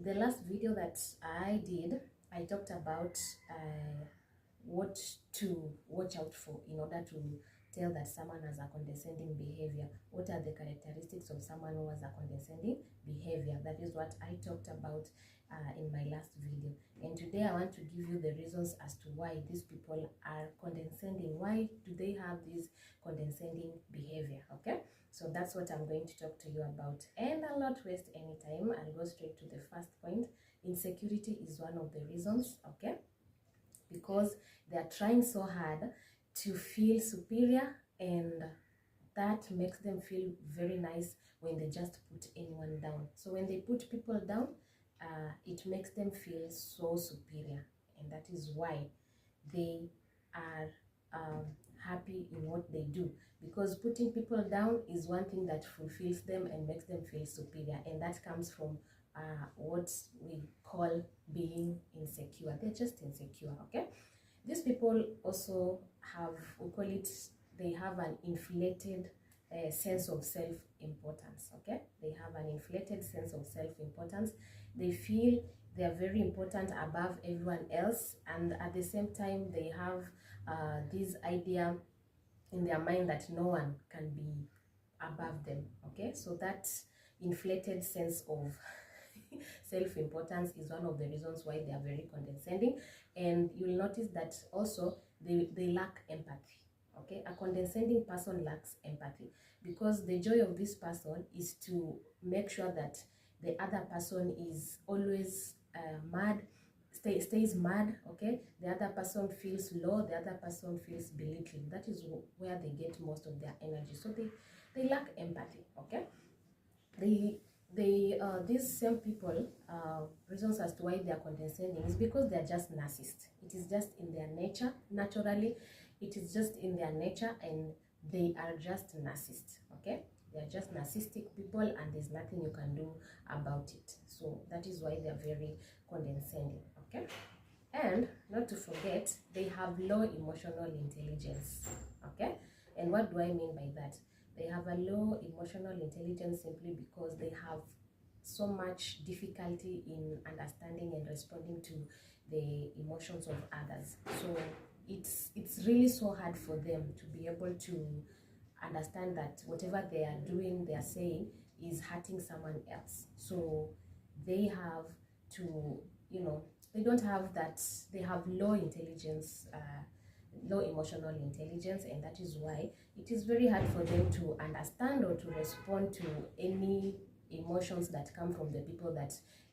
The last video that I did, I talked about what to watch out for in order to tell that someone has a condescending behavior. What are the characteristics of someone who has a condescending behavior? That is what I talked about in my last video. And today I want to give you the reasons as to why these people are condescending. Why do they have this condescending behavior? Okay, so that's what I'm going to talk to you about. And I'll not waste any time. I'll go straight to the first point. Insecurity is one of the reasons, okay? Because they are trying so hard to feel superior, and that makes them feel very nice when they just put anyone down. So when they put people down, it makes them feel so superior, and that is why they are happy in what they do, because putting people down is one thing that fulfills them and makes them feel superior, and that comes from what we call being insecure. They're just insecure, okay? These people also have, we call it, they have an inflated sense of self-importance, okay? They have an inflated sense of self-importance. They feel they are very important above everyone else, and at the same time they have this idea in their mind that no one can be above them, okay? So that inflated sense of self-importance is one of the reasons why they are very condescending. And you'll notice that also they lack empathy, okay? A condescending person lacks empathy, because the joy of this person is to make sure that the other person is always stays mad, okay? The other person feels low, the other person feels belittled. That is where they get most of their energy. So they lack empathy, okay? These same people, reasons as to why they are condescending is because they are just narcissists. It is just in their nature, naturally. It is just in their nature, and they are just narcissists, okay? They are just narcissistic people, and there's nothing you can do about it. So that is why they are very condescending, okay? And not to forget, they have low emotional intelligence, okay? And what do I mean by that? They have a low emotional intelligence simply because they have so much difficulty in understanding and responding to the emotions of others. So it's really so hard for them to be able to understand that whatever they are doing, they are saying, is hurting someone else. So they have to, they don't have that, they have low intelligence, low emotional intelligence, and that is why it is very hard for them to understand or to respond to any emotions that come from the people that